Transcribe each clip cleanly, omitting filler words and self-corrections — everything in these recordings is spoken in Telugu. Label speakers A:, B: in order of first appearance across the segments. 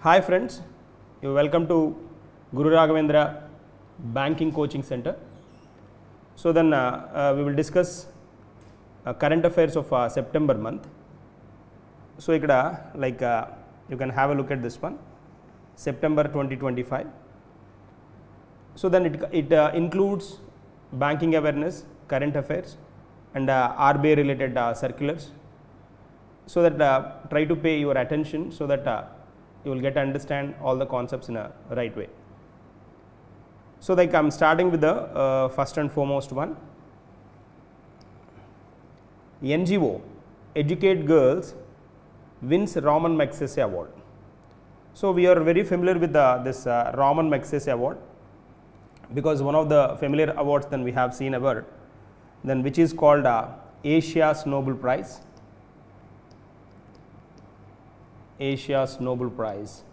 A: Hi friends, you welcome to Guru Raghavendra Banking Coaching Center. So then we will discuss current affairs of September month. So ikkada you can have a look at this one, September 2025. So then it includes banking awareness, current affairs and RBI related circulars. So that try to pay your attention so that you will get to understand all the concepts in a right way. So like I am starting with the first and foremost one. NGO Educate Girls wins Raman Magsaysay Award. So we are very familiar with this Raman Magsaysay Award, because one of the familiar awards then we have seen ever, then which is called Asia's Nobel Prize. Asia's Nobel Prize,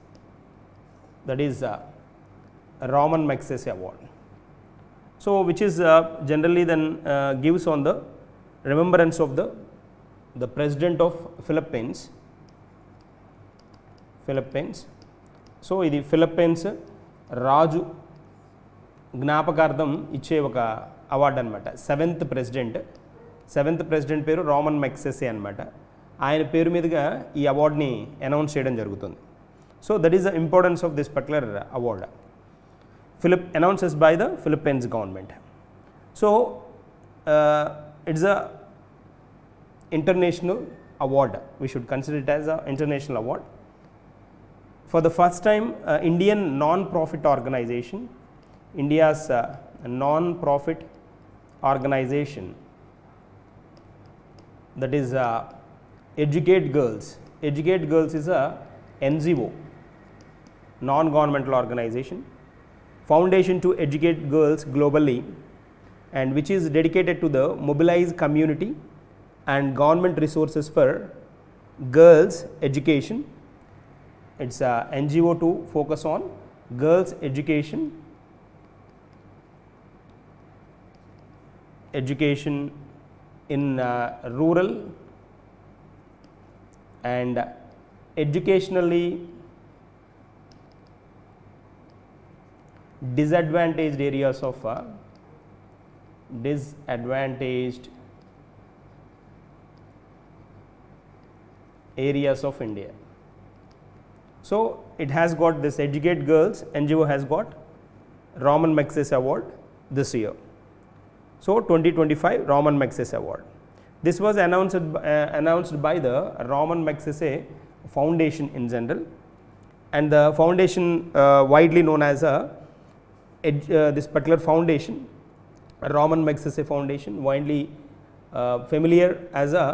A: that is Raman Magsaysay Award. So which is generally then gives on the remembrance of the president of Philippines. So ఇది ఫిలిప్పీన్స్ రాజు జ్ఞాపకార్థం ఇచ్చే ఒక అవార్డు అనమాట. సెవెంత్ ప్రెసిడెంట్ పేరు రామన్ మెగ్సెసే అనమాట. ఆయన పేరు మీదుగా ఈ అవార్డుని అనౌన్స్ చేయడం జరుగుతుంది. So that is the importance of this particular award announces by the Philippines government. So it's a international award. We should consider it as an international award. For the first time, Indian non-profit organization, India's non-profit organization, that is Educate Girls. Educate Girls is a NGO, non-governmental organization, foundation to educate girls globally, and which is dedicated to the mobilize community and government resources for girls education. It's a NGO to focus on girls education in rural and educationally disadvantaged areas of India. So it has got this Educate Girls, NGO has got Raman Magsaysay Award this year. So 2025 Raman Magsaysay Award. This was announced by the Raman Magsaysay Foundation in general, and the foundation widely known as this particular foundation, Raman Magsaysay Foundation, widely familiar as a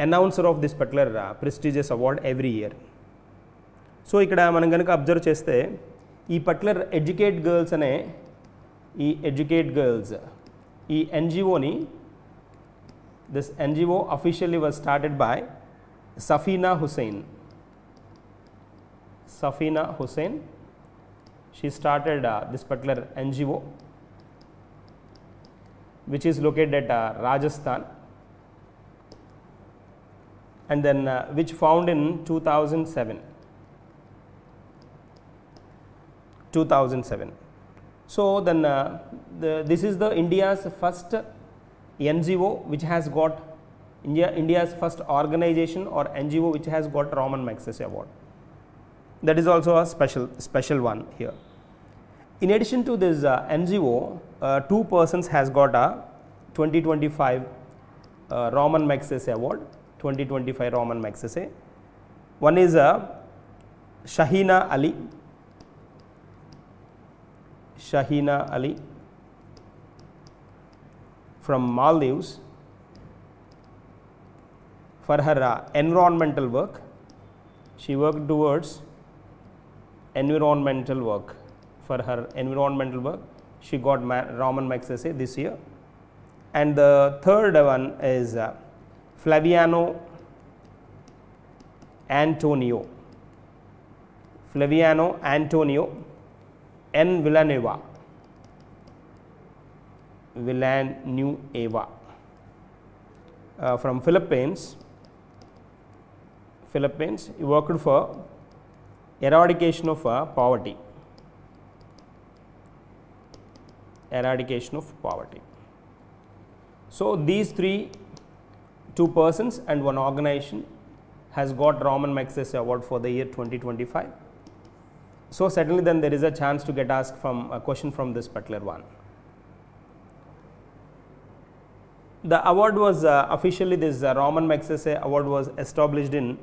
A: announcer of this particular prestigious award every year. So ఇక్కడ మనం కనుక అబ్జర్వ్ చేస్తే ఈ పర్టికులర్ ఎడ్యుకేట్ గర్ల్స్ అనే ఈ ఎన్జిఓని this NGO officially was started by Safina Husain. She started this particular NGO which is located at Rajasthan, and then which found in 2007. So then this is the India's first NGO which has got India's first organization or NGO which has got Raman Magsaysay Award. That is also a special one here. In addition to this NGO, two persons has got a 2025 Raman Magsaysay Award. 2025 Raman Magsaysay. One is Shahina Ali from Maldives for her environmental work. She worked towards environmental work. For her environmental work, she got Raman Magsaysay this year. And the third one is Flaviano Antonio N. Villanueva from Philippines. He worked for eradication of poverty. Eradication of poverty. So these two persons and one organization has got Raman Magsaysay Award for the year 2025. So certainly then there is a chance to get asked from a question from this particular one. The award was officially, this Raman Magsaysay Award was established in,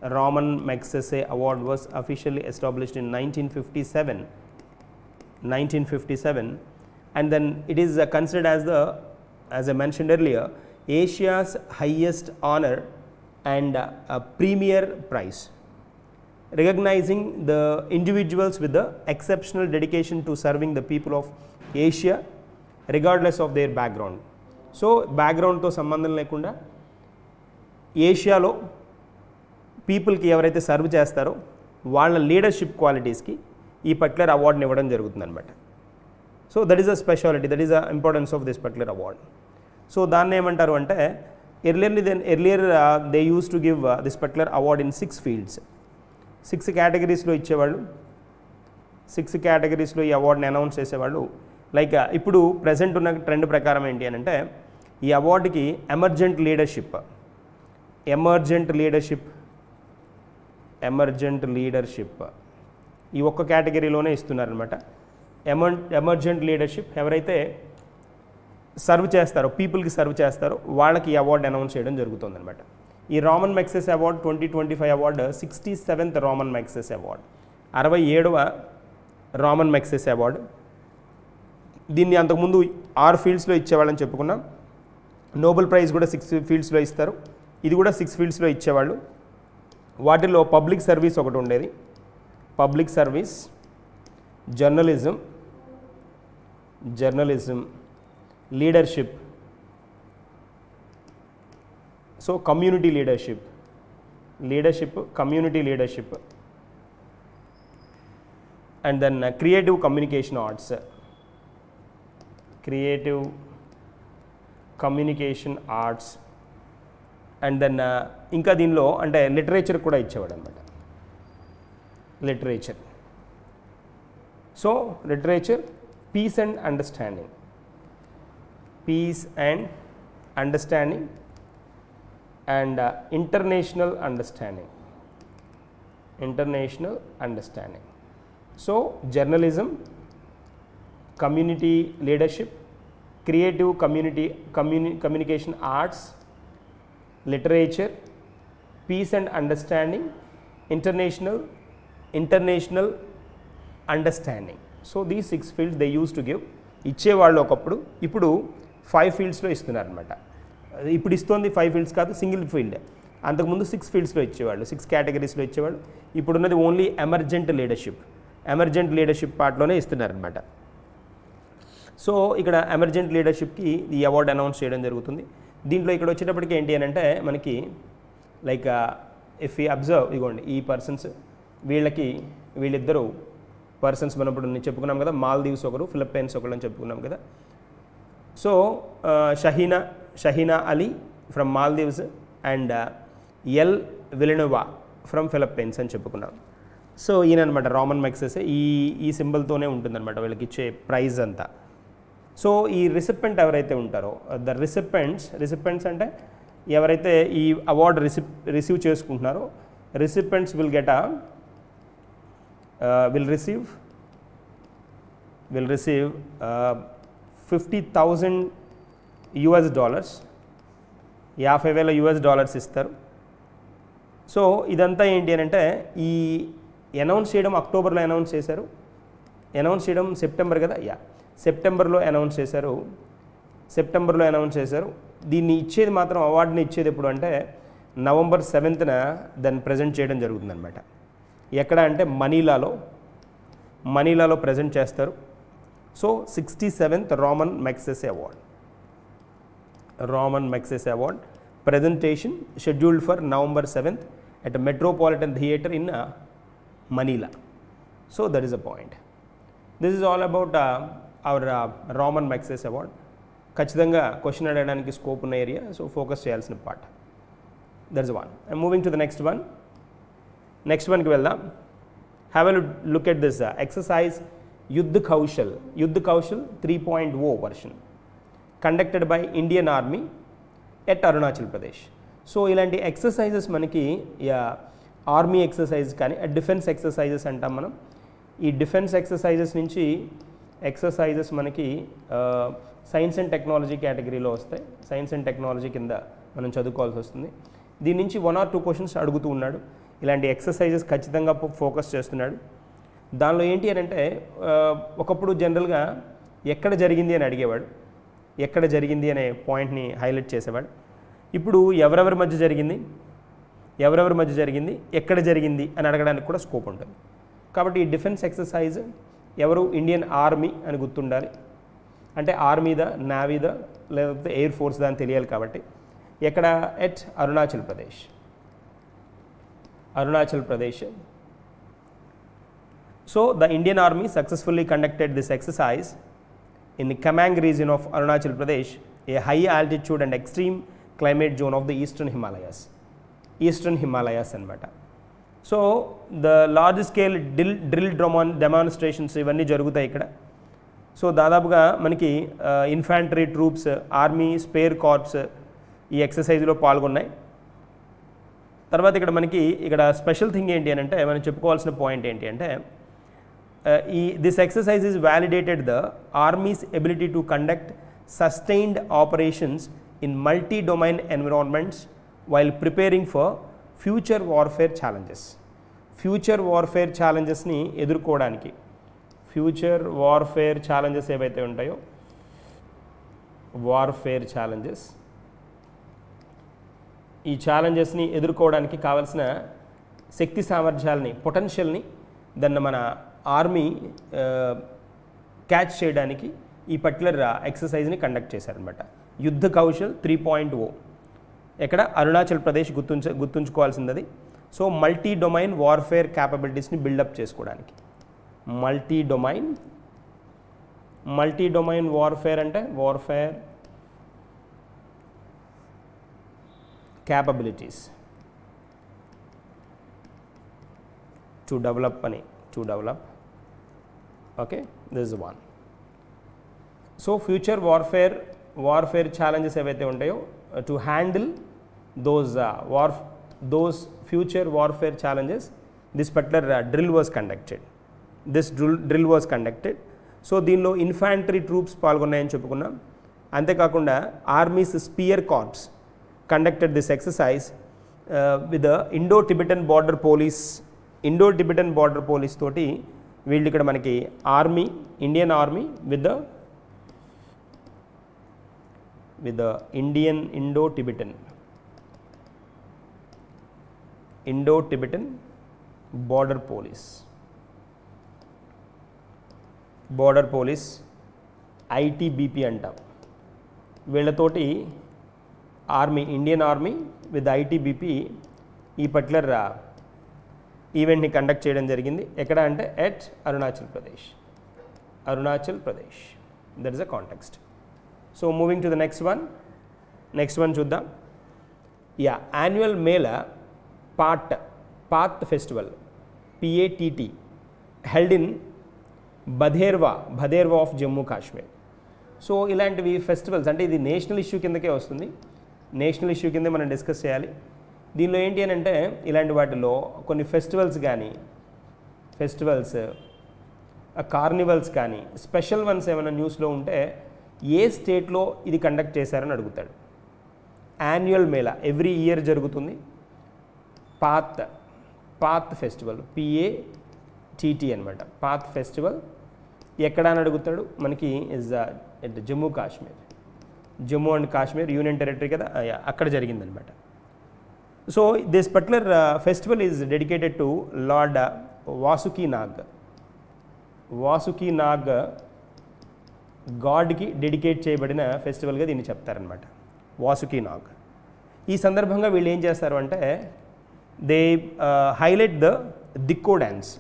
A: Raman Magsaysay Award was officially established in 1957, and then it is considered as the, as I mentioned earlier, Asia's highest honor and a premier prize, recognizing the individuals with the exceptional dedication to serving the people of Asia regardless of their background. So background తో సంబంధం లేకుండా ఏషియాలో పీపుల్కి ఎవరైతే సర్వ్ చేస్తారో వాళ్ళ లీడర్షిప్ క్వాలిటీస్కి ఈ పర్టికులర్ అవార్డుని ఇవ్వడం జరుగుతుంది అనమాట. So that is a speciality, that is the importance of this particular award. So దాన్ని ఏమంటారు అంటే earlier they used to give this particular award in 6 fields. 6 కేటగిరీస్లో ఇచ్చేవాళ్ళు. 6 కేటగిరీస్లో ఈ అవార్డుని అనౌన్స్ చేసేవాళ్ళు. లైక్ ఇప్పుడు ప్రజెంట్ ఉన్న ట్రెండ్ ప్రకారం ఏంటి అని అంటే ఈ అవార్డుకి ఎమర్జెంట్ లీడర్షిప్ ఈ ఒక్క కేటగిరీలోనే ఇస్తున్నారనమాట. ఎమర్జెంట్ లీడర్షిప్ ఎవరైతే సర్వ్ చేస్తారో, పీపుల్కి సర్వ్ చేస్తారో వాళ్ళకి ఈ అవార్డు అనౌన్స్ చేయడం జరుగుతుంది అనమాట. ఈ Raman Magsaysay award 2025 award 67th Raman Magsaysay award, 67వ రామన్ మ్యాగ్సెసే అవార్డు. దీన్ని అంతకుముందు 6 ఫీల్డ్స్లో ఇచ్చేవాళ్ళని చెప్పుకున్నాం. నోబెల్ ప్రైజ్ కూడా 6 ఫీల్డ్స్లో ఇస్తారు, ఇది కూడా 6 ఫీల్డ్స్లో ఇచ్చేవాళ్ళు. వాటిల్లో పబ్లిక్ సర్వీస్ ఒకటి ఉండేది, public service, journalism, leadership, so community leadership, and then creative communication arts, and then ఇంకా దీనిలో అంటే లిటరేచర్ కూడా ఇచ్చేవాడు అనమాట. So literature, peace and understanding and international understanding. So journalism, community leadership, creative communication arts, literature, peace and understanding, international understanding. So these 6 fields they used to give. ఇచ్చేవాళ్ళు ఒకప్పుడు, ఇప్పుడు 5 ఫీల్డ్స్లో ఇస్తున్నారు అనమాట. ఇప్పుడు ఇస్తుంది 5 ఫీల్డ్స్ కాదు, సింగిల్ ఫీల్డ్. అంతకుముందు 6 ఫీల్డ్స్లో ఇచ్చేవాళ్ళు, 6 కేటగిరీస్లో ఇచ్చేవాళ్ళు. ఇప్పుడున్నది ఓన్లీ ఎమర్జెంట్ లీడర్షిప్ పార్ట్లోనే ఇస్తున్నారనమాట. సో ఇక్కడ ఎమర్జెంట్ లీడర్షిప్కి ఈ అవార్డు అనౌన్స్ చేయడం జరుగుతుంది. దీంట్లో ఇక్కడ వచ్చేటప్పటికి ఏంటి అని అంటే మనకి లైక్ ఇఫ్ యూ అబ్జర్వ్, ఇగోండి ఈ పర్సన్స్, వీళ్ళిద్దరూ పర్సన్స్ మనం ఇప్పుడు చెప్పుకున్నాం కదా, మాల్దీవ్స్ ఒకరు, ఫిలిప్పైన్స్ ఒకరు అని చెప్పుకున్నాం కదా. So Shaheena Ali from Maldives and L Villanueva from Philippines అని చెప్పుకున్నాం. సో ఈయన అనమాట రామన్ మ్యాగ్సెసే, ఈ సింబల్తోనే ఉంటుందన్నమాట వీళ్ళకి ఇచ్చే ప్రైజ్ అంతా. సో ఈ రిసిపెంట్ ఎవరైతే ఉంటారో, ద రిసిపెంట్స్ అంటే ఎవరైతే ఈ అవార్డు రిసీవ్ చేసుకుంటున్నారో, రిసిపెంట్స్ విల్ receive $50,000 $50,000 ఇస్తారు. సో ఇదంతా ఏంటి అని అంటే ఈ అనౌన్స్ చేయడం అక్టోబర్లో అనౌన్స్ చేశారు, అనౌన్స్ చేయడం సెప్టెంబర్ కదా, సెప్టెంబర్లో అనౌన్స్ చేశారు. దీన్ని ఇచ్చేది మాత్రం, అవార్డుని ఇచ్చేది ఎప్పుడు అంటే November 7th దాన్ని ప్రజెంట్ చేయడం జరుగుతుందన్నమాట. ఎక్కడ అంటే మనీలాలో ప్రజెంట్ చేస్తారు. So 67th Raman Magsaysay award presentation scheduled for November 7th at a Metropolitan Theatre in Manila. So that is a point. This is all about our Raman Magsaysay Award. ఖచ్చితంగా క్వశ్చన్ అడగడానికి స్కోప్ ఉన్న ఏరియా, సో ఫోకస్ చేయాల్సిన part. That's one. I'm moving to the next వన్కి వెళ్దాం. Have a look at this exercise Yudh Kaushal 3.0 version conducted by Indian army at Arunachal Pradesh. So ఇలాంటి ఎక్సర్సైజెస్ మనకి ఆర్మీ ఎక్సర్సైజ్ కానీ డిఫెన్స్ ఎక్సర్సైజెస్ అంటాం మనం. ఈ డిఫెన్స్ ఎక్సర్సైజెస్ నుంచి ఎక్సర్సైజెస్ మనకి సైన్స్ అండ్ టెక్నాలజీ కేటగిరీలో వస్తాయి. సైన్స్ అండ్ టెక్నాలజీ కింద మనం చదువుకోవాల్సి వస్తుంది. దీని నుంచి 1 or 2 క్వశ్చన్స్ అడుగుతూ ఉన్నాడు. ఇలాంటి ఎక్సర్సైజెస్ ఖచ్చితంగా ఫోకస్ చేస్తున్నాడు. దానిలో ఏంటి అని అంటే ఒకప్పుడు జనరల్గా ఎక్కడ జరిగింది అని అడిగేవాడు, ఎక్కడ జరిగింది అనే పాయింట్ని హైలైట్ చేసేవాడు. ఇప్పుడు ఎవరెవరి మధ్య జరిగింది, ఎక్కడ జరిగింది అని అడగడానికి కూడా స్కోప్ ఉంటుంది. కాబట్టి ఈ డిఫెన్స్ ఎక్సర్సైజ్ ఎవరు, ఇండియన్ ఆర్మీ అని గుర్తుండాలి. అంటే ఆర్మీదా, నావీదా, లేకపోతే ఎయిర్ ఫోర్స్ దా అని తెలియాలి. కాబట్టి ఎక్కడ, at Arunachal Pradesh. So the Indian army successfully conducted this exercise in the Kamang region of Arunachal Pradesh, a high altitude and extreme climate zone of the eastern Himalayas anamata. So the large scale drill demonstrations ivanni jarugutayi ikkada. So dadapuga manaki infantry troops, army spare corps ee exercise lo palgonnayi. Tarvata ikkada manaki ikkada special thing enti anante manam cheppukovalsina point enti ante this exercise is validated the Army's ability to conduct sustained operations in multi-domain environments while preparing for future warfare challenges. Future warfare challenges ni ఎదుర్కోవడానికి, future warfare challenges ఏవైతే ఉంటాయో warfare challenges, ఈ ఛాలెంజెస్ని ఎదుర్కోవడానికి కావాల్సిన శక్తి సామర్థ్యాలని, పొటెన్షియల్ని దాన్ని మన ఆర్మీ క్యాచ్ చేయడానికి ఈ పర్టికులర్ ఎక్సర్సైజ్ని కండక్ట్ చేశారనమాట. యుద్ధ కౌశల్ 3.0 ఎక్కడ, అరుణాచల్ ప్రదేశ్ గుర్తుంచుకోవాల్సింది అది. సో మల్టీ డొమైన్ వార్ఫేర్ క్యాపబిలిటీస్ని బిల్డప్ చేసుకోవడానికి. మల్టీ డొమైన్ వార్ఫేర్ అంటే warfare capabilities to develop. Okay, this is one. So future warfare challenges ఏవైతే ఉంటాయో to handle those future warfare challenges, this particular drill was conducted. So దీనిలో ఇన్ఫాంట్రీ ట్రూప్స్ పాల్గొన్నాయని చెప్పుకున్నాం. అంతేకాకుండా army's spear corps conducted this exercise with the Indo-Tibetan border police తోటి వీళ్ళు ఇక్కడ మనకి army, Indian army with the Indian Indo-Tibetan border police ITBP అంటాం. వీళ్ళతోటి army, Indian army with ITBP ఈ పర్టికులర్ ఈవెంట్ని కండక్ట్ చేయడం జరిగింది. ఎక్కడ అంటే at Arunachal Pradesh. That is a context. So moving to the next one చూద్దాం. Annual mela Patt festival PATT held in Bhaderwah of Jammu Kashmir. So ఇలాంటివి ఫెస్టివల్స్ అంటే ఇది నేషనల్ ఇష్యూ కిందకే వస్తుంది. నేషనల్ ఇష్యూ కిందే మనం డిస్కస్ చేయాలి. దీనిలో ఏంటి అని అంటే ఇలాంటి వాటిలో కొన్ని ఫెస్టివల్స్, కార్నివల్స్ కానీ స్పెషల్ వన్స్ ఏమైనా న్యూస్లో ఉంటే ఏ స్టేట్లో ఇది కండక్ట్ చేశారని అడుగుతాడు. యాన్యువల్ మేళా ఎవ్రీ ఇయర్ జరుగుతుంది. పాత్ ఫెస్టివల్ PATT అనమాట. పాత్ ఫెస్టివల్ ఎక్కడ అని అడుగుతాడు. మనకి is at Jammu and Kashmir union territory కదా, అక్కడ జరిగిందనమాట. So this particular festival is dedicated to Lord Vasuki Nag గాడ్కి డెడికేట్ చేయబడిన ఫెస్టివల్గా దీన్ని చెప్తారనమాట, వాసుకి నాగ్. ఈ సందర్భంగా వీళ్ళు ఏం చేస్తారు అంటే they highlight the Dhekko dance.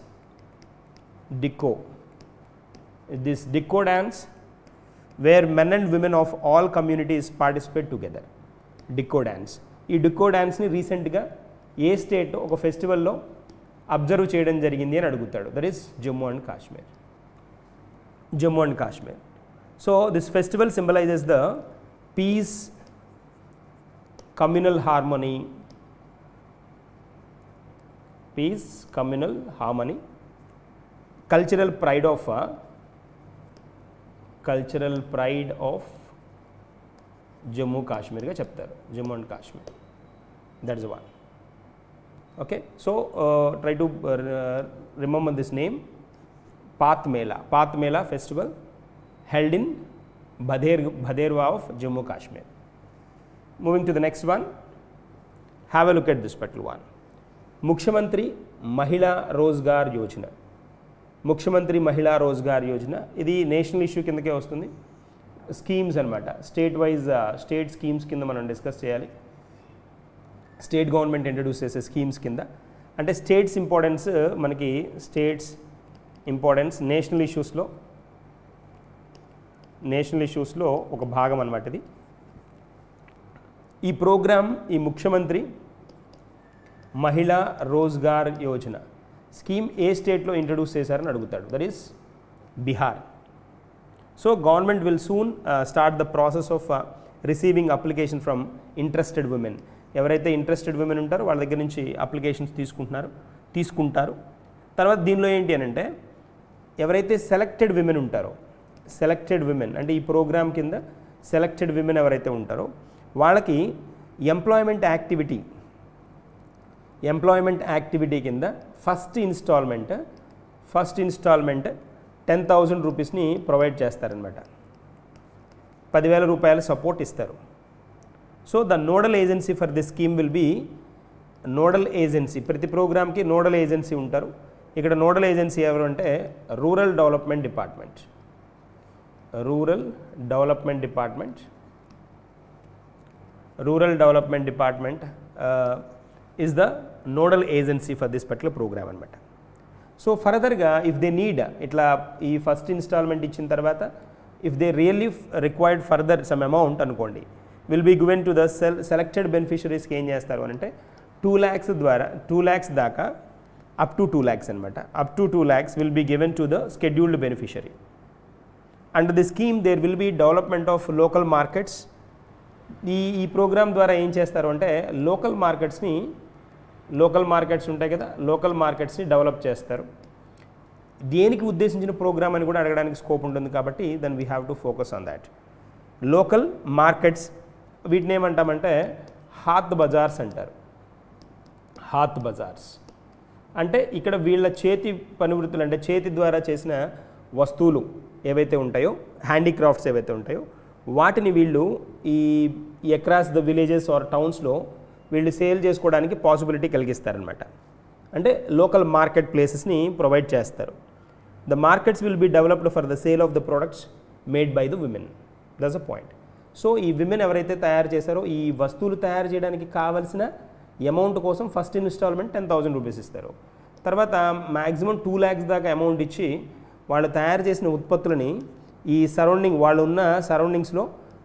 A: This Dhekko dance where men and women of all communities participate together. Dhekko dance. ఈ డిక్కో డ్యాన్స్ని రీసెంట్గా ఏ స్టేట్ ఒక ఫెస్టివల్లో అబ్జర్వ్ చేయడం జరిగింది అని అడుగుతాడు. That is Jammu and Kashmir. Jammu and Kashmir. So this festival symbolises the peace, communal harmony, peace, communal harmony, cultural pride of Jammu Kashmir ga cheptaru. Jammu and Kashmir, that is one. Okay, so try to remember this name. Path Mela festival held in Bhaderwa of Jammu Kashmir. Moving to the next one, have a look at this particular one. Mukhyamantri Mahila Rozgar Yojana. Mukhyamantri Mahila Rozgar Yojana. Idi national issue kindake vastundi. Schemes anamata. State wise state schemes kinda manam discuss cheyali. State government introduce chese schemes kinda. Ante states importance manaki states importance national issues lo oka bhagam anamata idi. ఈ ప్రోగ్రామ్, ఈ ముఖ్యమంత్రి మహిళా రోజ్గార్ యోజన స్కీమ్ ఏ స్టేట్లో ఇంట్రడ్యూస్ చేశారని అడుగుతాడు. That is Bihar. So government will soon start the process of receiving application from interested women. ఎవరైతే ఇంట్రెస్టెడ్ ఉమెన్ ఉంటారో వాళ్ళ దగ్గర నుంచి అప్లికేషన్స్ తీసుకుంటారు. తర్వాత దీనిలో ఏంటి అని అంటే ఎవరైతే సెలెక్టెడ్ విమెన్ ఉంటారో, సెలెక్టెడ్ విమెన్ అంటే ఈ ప్రోగ్రామ్ కింద సెలెక్టెడ్ విమెన్ ఎవరైతే ఉంటారో వాళ్ళకి ఎంప్లాయ్మెంట్ యాక్టివిటీ కింద ఫస్ట్ ఇన్స్టాల్మెంట్ 10,000 రూపీస్ని ప్రొవైడ్ చేస్తారనమాట. 10,000 రూపాయల సపోర్ట్ ఇస్తారు. So the nodal agency for this scheme will be nodal agency. ప్రతి ప్రోగ్రామ్కి నోడల్ ఏజెన్సీ ఉంటారు. ఇక్కడ నోడల్ ఏజెన్సీ ఎవరు అంటే rural development department is the nodal agency for this particular program anamata. So further ga if they need itla ee first installment ichin tarvata if they really required further some amount anukondi will be given to the selected beneficiaries ki em chestaru ante 2 lakhs ద్వారా 2 lakhs daaka up to 2 lakhs anamata. Up to 2 lakhs will be given to the scheduled beneficiary. Under the scheme there will be development of local markets. ఈ ప్రోగ్రామ్ ద్వారా ఏం చేస్తారు అంటే లోకల్ మార్కెట్స్ ఉంటాయి కదా, లోకల్ మార్కెట్స్ని డెవలప్ చేస్తారు. దేనికి ఉద్దేశించిన ప్రోగ్రామ్ అని కూడా అడగడానికి స్కోప్ ఉంటుంది కాబట్టి then we have to focus on that. Local markets వీటిని ఏమంటామంటే హాత్ బజార్స్ అంటారు. హాత్ బజార్స్ అంటే ఇక్కడ వీళ్ళ చేతి పనివృత్తులు అంటే చేతి ద్వారా చేసిన వస్తువులు ఏవైతే ఉంటాయో, హ్యాండీక్రాఫ్ట్స్ ఏవైతే ఉంటాయో వాటిని వీళ్ళు ఈ అక్రాస్ ద విలేజెస్ ఆర్ టౌన్స్లో వీళ్ళు సేల్ చేసుకోవడానికి పాసిబిలిటీ కలిగిస్తారనమాట. అంటే లోకల్ మార్కెట్ ప్లేసెస్ని ప్రొవైడ్ చేస్తారు. The markets will be developed for the sale of the products made by the women. That's a point. So ఈ విమెన్ ఎవరైతే తయారు చేశారో ఈ వస్తువులు తయారు చేయడానికి కావాల్సిన అమౌంట్ కోసం ఫస్ట్ ఇన్స్టాల్మెంట్ 10,000 రూపీస్ ఇస్తారు. తర్వాత మ్యాక్సిమం 2 lakhs దాకా అమౌంట్ ఇచ్చి వాళ్ళు తయారు చేసిన ఉత్పత్తులని ఈ వాళ్ళు ఉన్న సరౌండింగ్స్లో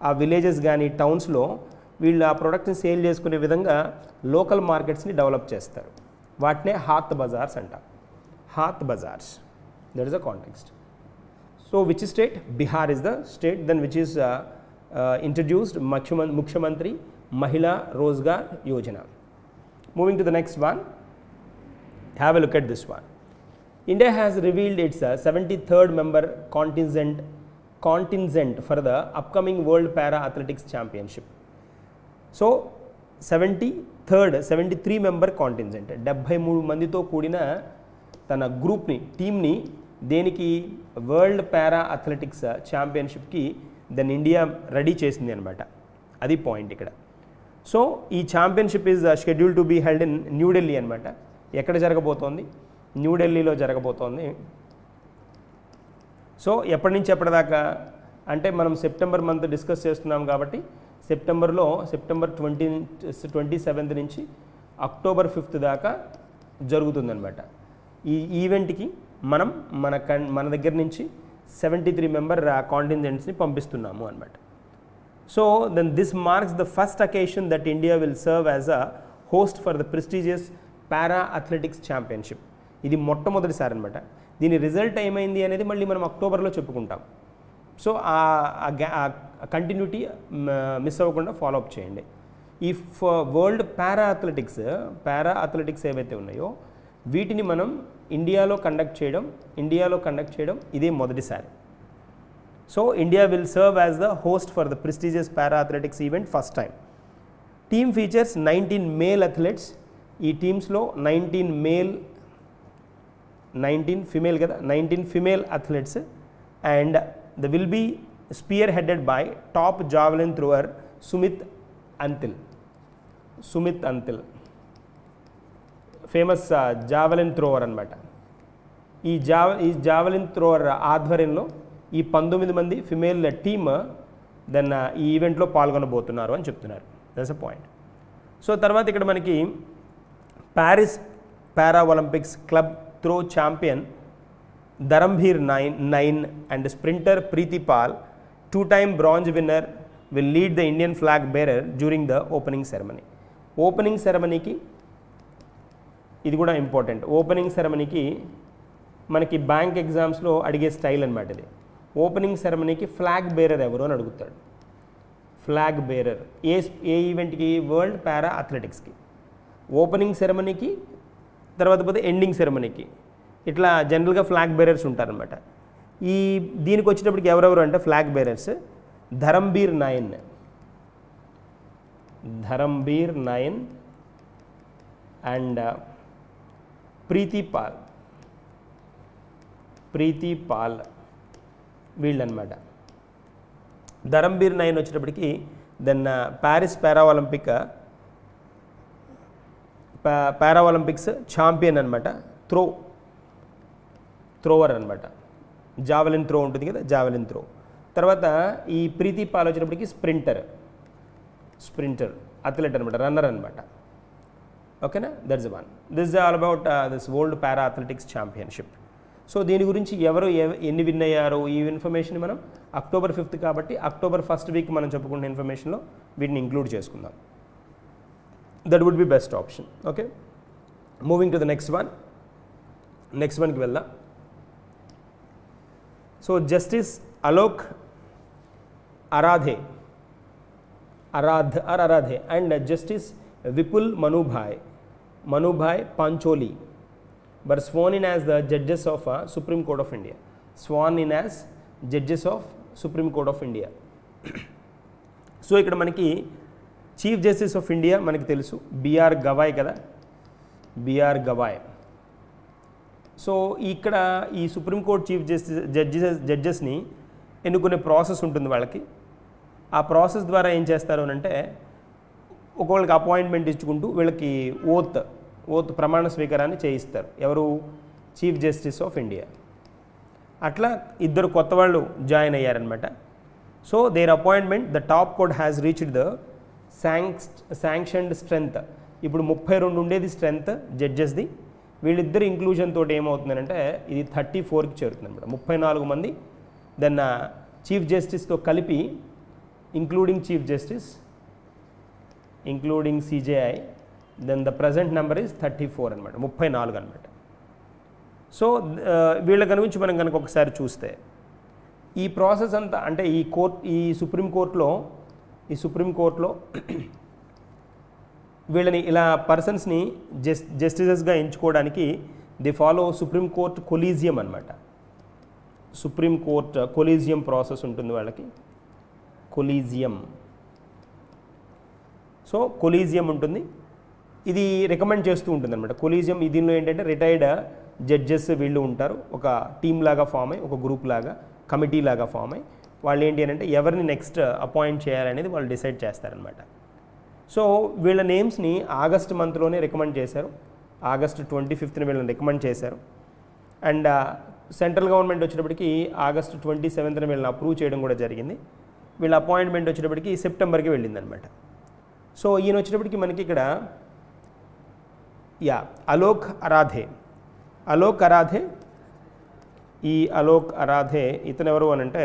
A: ఆ విలేజెస్ కానీ టౌన్స్లో వీళ్ళు ఆ ప్రోడక్ట్ని సేల్ చేసుకునే విధంగా లోకల్ మార్కెట్స్ని డెవలప్ చేస్తారు. వాటినే హాత్ బజార్స్ అంటారు. Haat bazaars, that is the context. So which state? Bihar is the state then which is introduced Mukhyamantri Mahila Rozgar Yojana. Moving to the next one, have a look at this one. India has revealed its 73rd member contingent for the upcoming World Para Athletics Championship. So 73 member contingent 73 మందితో కూడిన తన గ్రూప్ని టీమ్ని దేనికి వరల్డ్ పారా అథ్లెటిక్స్ ఛాంపియన్షిప్కి దెన్ ఇండియా రెడీ చేసింది అనమాట. అది పాయింట్ ఇక్కడ. సో ఈ championship is schedule to be held in New Delhi అనమాట. ఎక్కడ జరగబోతోంది? న్యూఢిల్లీలో జరగబోతోంది. సో ఎప్పటి నుంచి ఎప్పటిదాకా అంటే మనం సెప్టెంబర్ మంత్ డిస్కస్ చేస్తున్నాం కాబట్టి సెప్టెంబర్ 27th నుంచి అక్టోబర్ 5th దాకా జరుగుతుందన్నమాట. ఈ ఈవెంట్కి మనం మన దగ్గర నుంచి 73 మెంబర్ కాంటింజెంట్స్ని పంపిస్తున్నాము అనమాట. So then this marks the first occasion that India will serve as a host for the prestigious Para Athletics Championship. ఇది మొట్టమొదటిసారి అనమాట. దీని రిజల్ట్ ఏమైంది అనేది మళ్ళీ మనం అక్టోబర్లో చెప్పుకుంటాం. సో ఆ కంటిన్యూటీ మిస్ అవ్వకుండా ఫాలోఅప్ చేయండి. ఈ వరల్డ్ పారా అథ్లెటిక్స్ ఏవైతే ఉన్నాయో వీటిని మనం ఇండియాలో కండక్ట్ చేయడం ఇదే మొదటిసారి. So India will serve as the host for the prestigious para athletics event first time. Team features 19 male athletes. ఈ టీమ్స్లో 19 female athletes and the will be spearheaded by top javelin thrower Sumit Antil famous javelin thrower అనమాట. ఈ జావెలిన్ థ్రోవర్ ఆధ్వర్యంలో ఈ 19 మంది ఫిమేల్ టీమ్ ఈ ఈవెంట్లో పాల్గొనబోతున్నారు అని చెప్తున్నారు. That's a point. సో తర్వాత ఇక్కడ మనకి Paris para Olympics club throw champion Dharambir Nain and sprinter Preeti Pal, 2-time bronze winner, will lead the Indian flag bearer during the opening ceremony. Opening సెరమనీకి ఇది కూడా ఇంపార్టెంట్. ఓపెనింగ్ సెరమనీకి మనకి బ్యాంక్ ఎగ్జామ్స్లో అడిగే స్టైల్ అనమాట ఇది. ఓపెనింగ్ సెరమనీకి ఫ్లాగ్ బేరర్ ఎవరు అని అడుగుతాడు. ఫ్లాగ్ బేరర్ ఏ ఈవెంట్కి? వరల్డ్ పారా అథ్లెటిక్స్కి. ఓపెనింగ్ సెరమనీకి తర్వాత పోతే ఎండింగ్ సెరమనీకి ఇట్లా జనరల్గా ఫ్లాగ్ బేరర్స్ ఉంటారనమాట. దీనికి వచ్చేటప్పటికి ఎవరెవరు అంటే flag bearers Dharambir Nain and Preeti Pal వీళ్ళనమాట. ధరంబీర్ నైన్ వచ్చేటప్పటికి ప్యారిస్ పారా ఒలింపిక్స్ ఛాంపియన్ అనమాట. థ్రోవర్ అనమాట. జావెలిన్ త్రో ఉంటుంది కదా, జావెలిన్ త్రో. తర్వాత ఈ ప్రీతి పాల్ వచ్చేటప్పటికి స్ప్రింటర్ అథ్లెట్ అనమాట, రన్నర్ అనమాట. ఓకేనా, that's one. This all about this world para athletics championship. So దీని గురించి ఎవరు ఎన్ని విన్ అయ్యారో ఈ ఇన్ఫర్మేషన్ మనం అక్టోబర్ 5th కాబట్టి అక్టోబర్ 1st వీక్ మనం చెప్పుకున్న ఇన్ఫర్మేషన్లో వీటిని ఇంక్లూడ్ చేసుకుందాం. That would be best option. Okay, moving to the next వన్కి వెళ్దాం. So justice Alok Aradhe and justice Vipul Manubhai Pancholi were sworn in as the judges of Supreme Court of India. So ఇక్కడ మనకి చీఫ్ జస్టిస్ ఆఫ్ ఇండియా మనకి తెలుసు బిఆర్ గవాయ్ కదా, బిఆర్ గవాయ్. సో ఇక్కడ ఈ సుప్రీంకోర్టు చీఫ్ జడ్జెస్ని ఎన్నుకునే ప్రాసెస్ ఉంటుంది వాళ్ళకి. ఆ ప్రాసెస్ ద్వారా ఏం చేస్తారు అని అంటే ఒకళ్ళకి అపాయింట్మెంట్ ఇచ్చుకుంటూ వీళ్ళకి ఓత్ ప్రమాణ స్వీకారాన్ని చేయిస్తారు. ఎవరు? Chief justice of India. అట్లా ఇద్దరు కొత్త వాళ్ళు జాయిన్ అయ్యారనమాట. So there appointment the top court has reached the sanctioned strength. ఇప్పుడు 32 ఉండేది స్ట్రెంత్ జడ్జెస్ది. వీళ్ళిద్దరు ఇంక్లూజన్ తోటి ఏమవుతుందంటే ఇది 34కి చేరుతుంది అనమాట. 34 మంది చీఫ్ జస్టిస్తో కలిపి including chief justice including CJI the present number is 34 అనమాట, 34 అనమాట. సో వీళ్ళ గురించి మనం కనుక ఒకసారి చూస్తే ఈ ప్రాసెస్ అంతా అంటే ఈ సుప్రీంకోర్టులో వీళ్ళని ఇలా పర్సన్స్ని జస్టిసెస్గా ఎంచుకోవడానికి ది ఫాలో సుప్రీంకోర్టు కొలీజియం అనమాట. సుప్రీంకోర్టు కొలీజియం ప్రాసెస్ ఉంటుంది వాళ్ళకి, కొలీజియం. సో కొలీజియం ఉంటుంది, ఇది రికమెండ్ చేస్తూ ఉంటుంది అనమాట. కొలీజియం దీనిలో ఏంటంటే రిటైర్డ్ జడ్జెస్ వీళ్ళు ఉంటారు, ఒక టీమ్ లాగా ఫామ్ అయ్యి, ఒక గ్రూప్ లాగా, కమిటీ లాగా ఫామ్ అయ్యి వాళ్ళు ఏంటి అని అంటే ఎవరిని నెక్స్ట్ అపాయింట్ చేయాలనేది వాళ్ళు డిసైడ్ చేస్తారనమాట. సో వీళ్ళ నేమ్స్ని ఆగస్ట్ మంత్లోనే రికమెండ్ చేశారు. ఆగస్ట్ 25th వీళ్ళని రికమెండ్ చేశారు. అండ్ సెంట్రల్ గవర్నమెంట్ వచ్చేటప్పటికి ఆగస్ట్ 27th వీళ్ళని అప్రూవ్ చేయడం కూడా జరిగింది. వీళ్ళ అపాయింట్మెంట్ వచ్చేటప్పటికి సెప్టెంబర్కి వెళ్ళిందనమాట. సో ఈయన వచ్చేటప్పటికి మనకి ఇక్కడ అలోక్ అరాధే ఇతను ఎవరు అని అంటే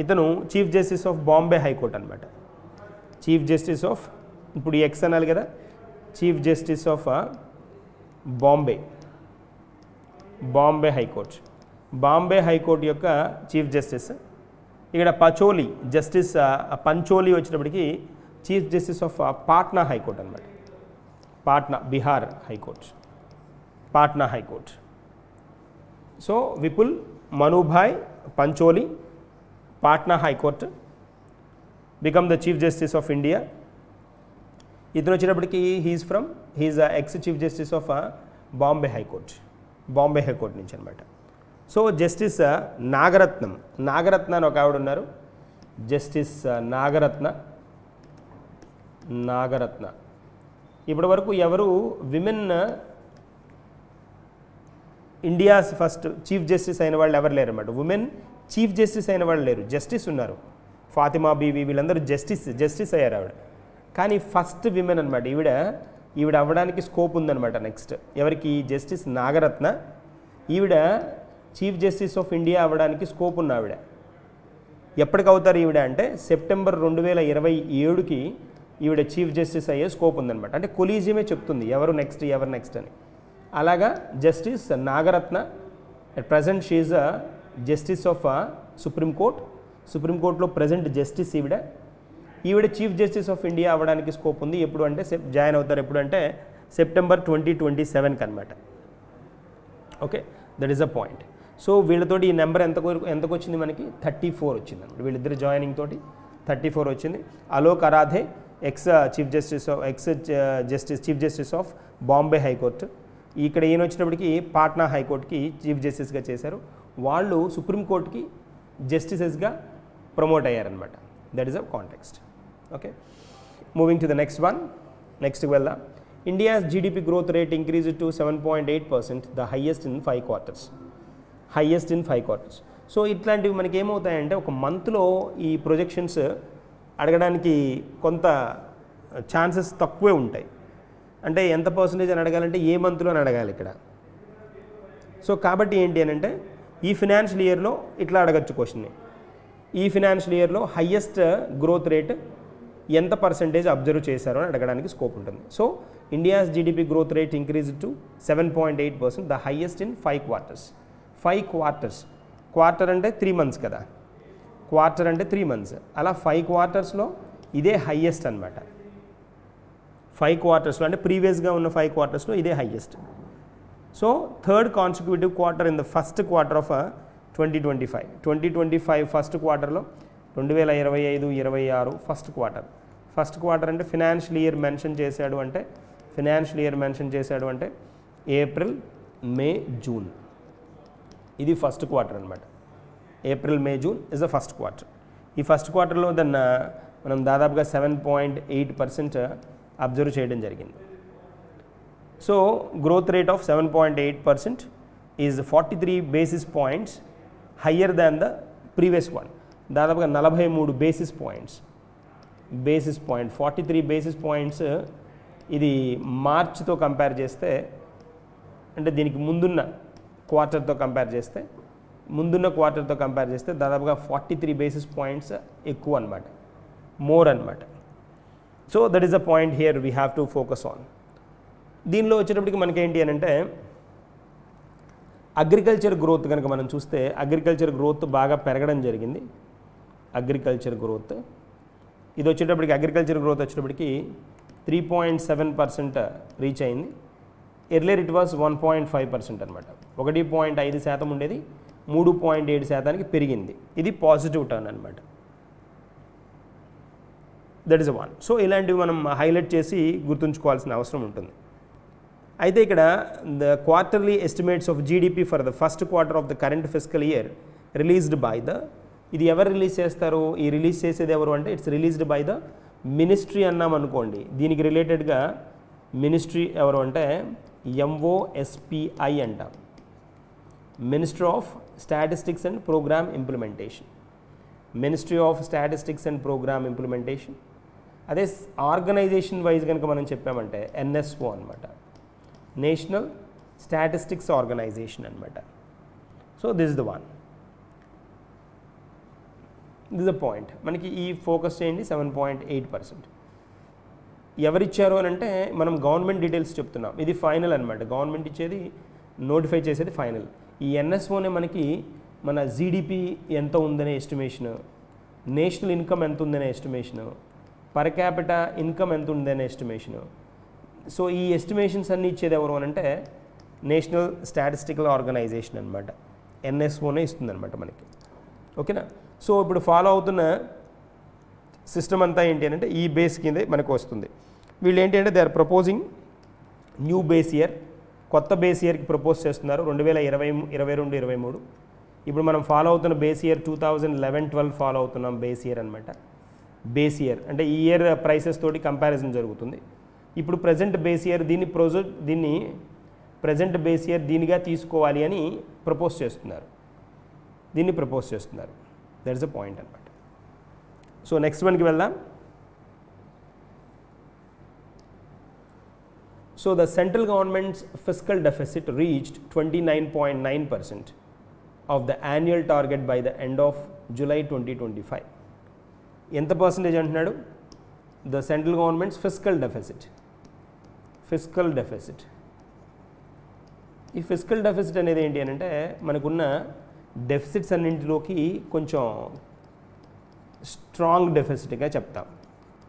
A: ఇతను chief justice of Bombay high court అనమాట. చీఫ్ జస్టిస్ ఆఫ్ ఇప్పుడు ఎక్స్ అనాలి కదా, chief justice of Bombay Bombay high court. Bombay high court యొక్క చీఫ్ జస్టిస్. ఇక్కడ పచోలి జస్టిస్ పంచోలి వచ్చేటప్పటికి chief justice of Patna high court అనమాట. Patna Bihar high court, Patna high court. So Vipul Manubhai Pancholi, Patna high court, become the chief justice of India. ఇతను వచ్చేటప్పటికి he is ex chief justice of Bombay high court, Bombay high court నుంచి అనమాట. సో జస్టిస్ నాగరత్నం, నాగరత్న అని ఒక ఆవిడ ఉన్నారు, జస్టిస్ నాగరత్న. ఇప్పటి వరకు ఎవరు women India's first chief justice అయిన వాళ్ళు ఎవరు లేరు అన్నమాట. ఉమెన్ చీఫ్ జస్టిస్ అయిన వాళ్ళు లేరు, జస్టిస్ ఉన్నారు. ఫాతిమా బీవీ వీళ్ళందరూ జస్టిస్ అయ్యారు ఆవిడ. కానీ ఫస్ట్ విమెన్ అనమాట ఈవిడ అవ్వడానికి స్కోప్ ఉందన్నమాట. నెక్స్ట్ ఎవరికి? జస్టిస్ నాగరత్న. ఈవిడ చీఫ్ జస్టిస్ ఆఫ్ ఇండియా అవ్వడానికి స్కోప్ ఉన్న ఆవిడ. ఎప్పటికవుతారు ఈవిడ అంటే సెప్టెంబర్ 2027కి ఈవిడ చీఫ్ జస్టిస్ అయ్యే స్కోప్ ఉందన్నమాట. అంటే కొలీజియమే చెప్తుంది ఎవరు నెక్స్ట్ అని. అలాగా justice Nagarathna at present she is justice of సుప్రీంకోర్టులో ప్రజెంట్ జస్టిస్ ఈవిడ చీఫ్ జస్టిస్ ఆఫ్ ఇండియా అవ్వడానికి స్కోప్ ఉంది. ఎప్పుడు అంటే జాయిన్ అవుతారు ఎప్పుడు అంటే సెప్టెంబర్ 2027కి అనమాట. Okay, that is a point. So వీళ్ళతోటి ఈ నెంబర్ ఎంతకు వచ్చింది మనకి? 34 వచ్చింది అనమాట. వీళ్ళిద్దరు జాయినింగ్ తోటి 34 వచ్చింది. Alok Aradhe X chief justice of Bombay high court. ఇక్కడ ఈయన వచ్చినప్పటికి పాట్నా హైకోర్టుకి చీఫ్ జస్టిస్గా చేశారు. వాళ్ళు సుప్రీంకోర్టుకి జస్టిసెస్గా ప్రమోట్ అయ్యారనమాట. That is a context. Okay, moving to the next one. నెక్స్ట్కి వెళ్దాం. India's GDP growth rate increased to 7.8%, the highest in 5 quarters. So ఇట్లాంటివి మనకి ఏమవుతాయంటే ఒక మంత్లో ఈ ప్రొజెక్షన్స్ అడగడానికి కొంత ఛాన్సెస్ తక్కువే ఉంటాయి. అంటే ఎంత పర్సంటేజ్ అని అడగాలంటే ఏ మంత్లో అని అడగాలి ఇక్కడ. సో కాబట్టి ఏంటి అని అంటే ఈ ఫినాన్షియల్ ఇయర్లో ఇట్లా అడగచ్చు క్వశ్చన్ని. ఈ ఫినాన్షియల్ ఇయర్లో హయ్యెస్ట్ గ్రోత్ రేట్ ఎంత పర్సంటేజ్ అబ్జర్వ్ చేశారో అని అడగడానికి స్కోప్ ఉంటుంది. So India's GDP growth rate increase to 7.8%, the highest in 5 quarters. 5 quarters, quarter అంటే 3 months కదా, క్వార్టర్ అంటే 3 months. అలా 5 quartersలో ఇదే హైయెస్ట్ అనమాట. 5 quartersలో అంటే ప్రీవియస్గా ఉన్న 5 quartersలో ఇదే highest. So third consecutive quarter in the first quarter of 2025 first క్వార్టర్లో 2025-26 ఫస్ట్ క్వార్టర్ అంటే ఫినాన్షియల్ ఇయర్ మెన్షన్ చేశాడు అంటే ఏప్రిల్, మే, జూన్. ఇది ఫస్ట్ క్వార్టర్ అనమాట. April, May, June is the first quarter. ఈ ఫస్ట్ క్వార్టర్లో మనం దాదాపుగా 7.8% అబ్జర్వ్ చేయడం జరిగింది. So growth rate of 7.8% is 43 basis points higher than the previous one. దాదాపుగా 43 basis points. 43 basis points. ఇది మార్చ్తో కంపేర్ చేస్తే అంటే దీనికి ముందున్న క్వార్టర్తో కంపేర్ చేస్తే దాదాపుగా 43 basis points ఎక్కువ అనమాట, మోర్ అనమాట. So that is the point here we have to focus on. దీనిలో వచ్చేటప్పటికి మనకేంటి అని అంటే అగ్రికల్చర్ గ్రోత్ కనుక మనం చూస్తే అగ్రికల్చర్ గ్రోత్ బాగా పెరగడం జరిగింది. అగ్రికల్చర్ గ్రోత్ ఇది వచ్చేటప్పటికి అగ్రికల్చర్ గ్రోత్ వచ్చేటప్పటికి 3.7% రీచ్ అయింది. ఎర్లియర్ ఇట్ వాస్ 1.5% అనమాట. 1.5% ఉండేది 3.7% పెరిగింది. ఇది పాజిటివ్ టర్న్ అనమాట. That is one. సో ఇలాంటివి మనం హైలైట్ చేసి గుర్తుంచుకోవాల్సిన అవసరం ఉంటుంది. అయితే ఇక్కడ the quarterly estimates of GDP for the first quarter of the current fiscal year released by ఇది ఎవరు రిలీజ్ చేస్తారు? ఈ రిలీజ్ చేసేది ఎవరు అంటే it's released by the ministry అన్నాం అనుకోండి. దీనికి రిలేటెడ్గా మినిస్ట్రీ ఎవరు అంటే MOSPI అంటాం, ministry of statistics and programme implementation. అదే ఆర్గనైజేషన్ వైజ్ కనుక మనం చెప్పామంటే NSO అనమాట, నేషనల్ స్టాటిస్టిక్స్ ఆర్గనైజేషన్ అనమాట. So this is the one, this the point. మనకి ఈ ఫోకస్ చేయండి 7.8%. ఎవరిచ్చారు అని అంటే మనం గవర్నమెంట్ డీటెయిల్స్ చెప్తున్నాం. ఇది ఫైనల్ అనమాట. గవర్నమెంట్ ఇచ్చేది నోటిఫై చేసేది ఫైనల్. ఈ ఎన్ఎస్ఓనే మనకి మన జీడిపి ఎంత ఉందనే ఎస్టిమేషను, నేషనల్ ఇన్కమ్ ఎంత ఉందనే ఎస్టిమేషను, పర్ క్యాపిటా ఇన్కమ్ ఎంత ఉందనే ఎస్టిమేషను. సో ఈ ఎస్టిమేషన్స్ అన్నీ ఇచ్చేది ఎవరు అని అంటే నేషనల్ స్టాటిస్టికల్ ఆర్గనైజేషన్ అనమాట, ఎన్ఎస్ఓనే ఇస్తుందన్నమాట మనకి. ఓకేనా. సో ఇప్పుడు ఫాలో అవుతున్న సిస్టమ్ అంతా ఏంటి అంటే ఈ బేస్ కిందే మనకు వస్తుంది. వీళ్ళు ఏంటి అంటే they are proposing new base year, కొత్త బేస్ ఇయర్కి ప్రపోజ్ చేస్తున్నారు 2022-23. ఇప్పుడు మనం ఫాలో అవుతున్న బేస్ ఇయర్ 2011-12 ఫాలో అవుతున్నాం బేస్ ఇయర్ అనమాట. బేస్ ఇయర్ అంటే ఈ ఇయర్ ప్రైసెస్ తోటి కంపారిజన్ జరుగుతుంది. ఇప్పుడు ప్రజెంట్ బేస్ ఇయర్ దీన్ని ప్రజెంట్ బేస్ ఇయర్ దీనిగా తీసుకోవాలి అని ప్రపోజ్ చేస్తున్నారు. దట్ ఈస్ ద పాయింట్ అనమాట. సో నెక్స్ట్ వన్కి వెళ్దాం. So the central government's fiscal deficit reached 29.9% of the annual target by the end of July 2025. ఎంత పర్సెంటేజ్ అంటున్నాడు? The central government's fiscal deficit. ఈ ఫిస్కల్ డెఫిసిట్ అనేది ఏంటి అని అంటే మనకున్న డెఫిసిట్స్ అన్నింటిలోకి కొంచెం స్ట్రాంగ్ డెఫిసిట్గా చెప్తాం.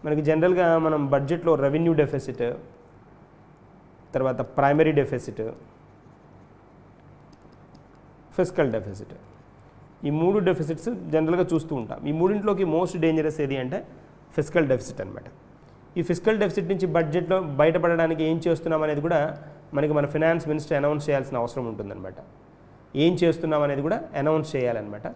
A: మనకి జనరల్గా మనం బడ్జెట్లో రెవెన్యూ డెఫిసిట్, తర్వాత ప్రైమరీ డెఫిసిట్, ఫిస్కల్ డెఫిసిట్, ఈ 3 డెఫిసిట్స్ జనరల్గా చూస్తూ ఉంటాం. ఈ మూడింట్లోకి మోస్ట్ డేంజరస్ ఏది అంటే ఫిస్కల్ డెఫిసిట్ అనమాట. ఈ ఫిస్కల్ డెఫిసిట్ నుంచి బడ్జెట్లో బయటపడడానికి ఏం చేస్తున్నాం అనేది కూడా మనకి మన ఫినాన్స్ మినిస్టర్ అనౌన్స్ చేయాల్సిన అవసరం ఉంటుందన్నమాట. ఏం చేస్తున్నాం అనేది కూడా అనౌన్స్ చేయాలన్నమాట.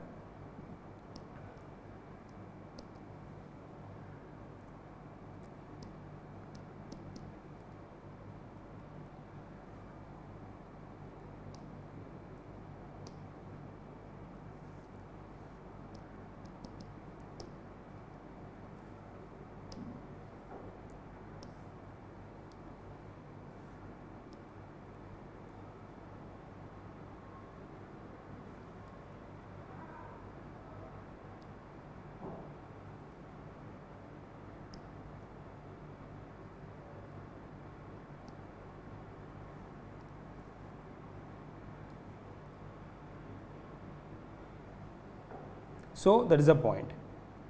A: So that is the point.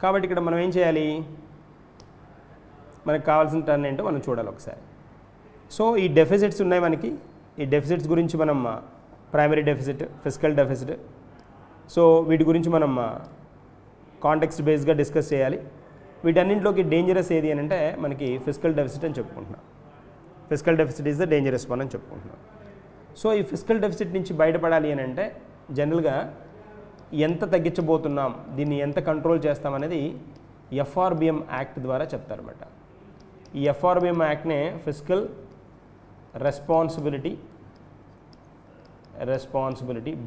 A: కాబట్టి ఇక్కడ మనం ఏం చేయాలి, మనకు కావాల్సిన టర్న్ ఏంటో మనం చూడాలి ఒకసారి. సో ఈ డెఫిసిట్స్ ఉన్నాయి మనకి. ఈ డెఫిసిట్స్ గురించి మనం primary deficit, fiscal deficit, so వీటి గురించి మనం కాంటెక్స్ట్ బేస్గా డిస్కస్ చేయాలి. వీటన్నింటిలోకి డేంజరస్ ఏది అని అంటే మనకి ఫిస్కల్ డెఫిసిట్ అని చెప్పుకుంటున్నాం. Fiscal deficit is the dangerous one అని చెప్పుకుంటున్నాం. సో ఈ ఫిస్కల్ డెఫిసిట్ నుంచి బయటపడాలి అని అంటే జనరల్గా ఎంత తగ్గించబోతున్నాం, దీన్ని ఎంత కంట్రోల్ చేస్తామనేది ఎఫ్ఆర్బిఎం యాక్ట్ ద్వారా చెప్తారన్నమాట. ఈ ఎఫ్ఆర్బిఎం యాక్ట్నే fiscal responsibility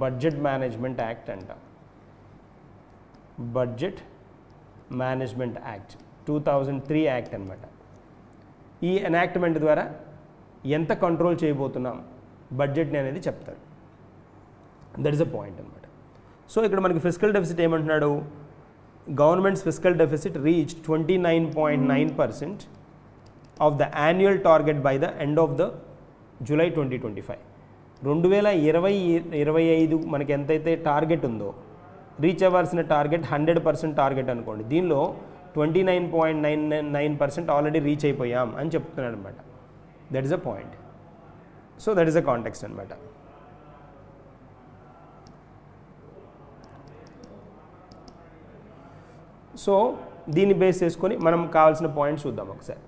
A: budget management act అంట. బడ్జెట్ మేనేజ్మెంట్ యాక్ట్ 2003 యాక్ట్ అనమాట. ఈ ఎనాక్ట్మెంట్ ద్వారా ఎంత కంట్రోల్ చేయబోతున్నాం బడ్జెట్ని అనేది చెప్తారు. దట్ ఈస్ అ పాయింట్ అనమాట. సో ఇక్కడ మనకి ఫిస్కల్ డెఫిసిట్ ఏమంటున్నాడు, governments fiscal deficit reach 29.9% of the annual target by the end of the July 2025. 2025 మనకి ఎంతైతే టార్గెట్ ఉందో, రీచ్ అవ్వాల్సిన టార్గెట్ 100% టార్గెట్ అనుకోండి, దీనిలో 29.99% ఆల్రెడీ రీచ్ అయిపోయాం అని చెప్తున్నాడు అనమాట. That is a point. So that is a context అనమాట. సో దీన్ని బేస్ చేసుకొని మనం కావాల్సిన పాయింట్స్ చూద్దాం ఒకసారి.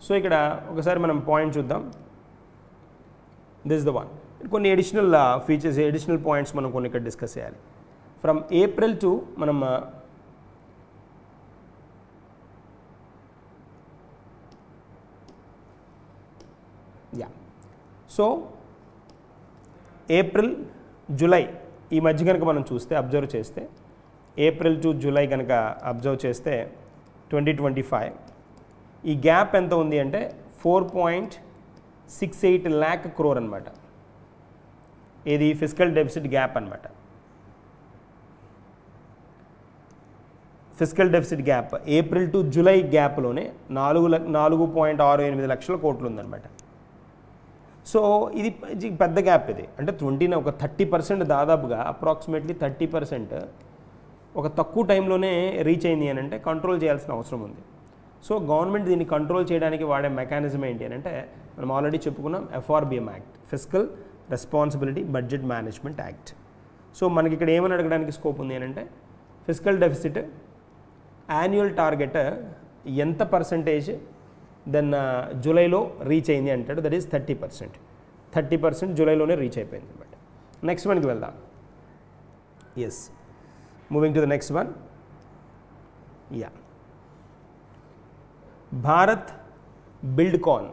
A: సో ఇక్కడ ఒకసారి మనం పాయింట్ చూద్దాం. This the one. కొన్ని ఎడిషనల్ ఫీచర్స్, ఎడిషనల్ పాయింట్స్ మనం కొన్ని ఇక్కడ డిస్కస్ చేయాలి. ఫ్రమ్ ఏప్రిల్ టు మనం సో ఏప్రిల్ జూలై ఈ మధ్య కనుక మనం చూస్తే, అబ్జర్వ్ చేస్తే, ఏప్రిల్ టు జూలై కనుక అబ్జర్వ్ చేస్తే 2025 ఈ గ్యాప్ ఎంత ఉంది అంటే 4.68 lakh crore అనమాట. ఇది ఫిజికల్ డెఫిసిట్ గ్యాప్ అనమాట. Physical deficit gap April to July గ్యాప్లోనే 4.68 లక్షల కోట్లు ఉందన్నమాట. సో ఇది పెద్ద గ్యాప్ ఇది. అంటే 30% దాదాపుగా అప్రాక్సిమేట్లీ 30% ఒక తక్కువ టైంలోనే రీచ్ అయింది అని అంటే కంట్రోల్ చేయాల్సిన అవసరం ఉంది. సో గవర్నమెంట్ దీన్ని కంట్రోల్ చేయడానికి వాడే మెకానిజం ఏంటి అని అంటే మనం ఆల్రెడీ చెప్పుకున్నాం, FRBM act, physical responsibility budget management act. So మనకి ఇక్కడ ఏమని అడగడానికి స్కోప్ ఉంది అని అంటే ఫిజికల్ డెఫిసిట్ యాన్యువల్ టార్గెట్ ఎంత పర్సంటేజ్ దెన్ జూలైలో రీచ్ అయింది అంటాడు. That is 30%. 30% జూలైలోనే రీచ్ అయిపోయింది అనమాట. నెక్స్ట్ వన్కి వెళ్దాం. Yes, moving to the next one. Yeah, Bharat Buildcon.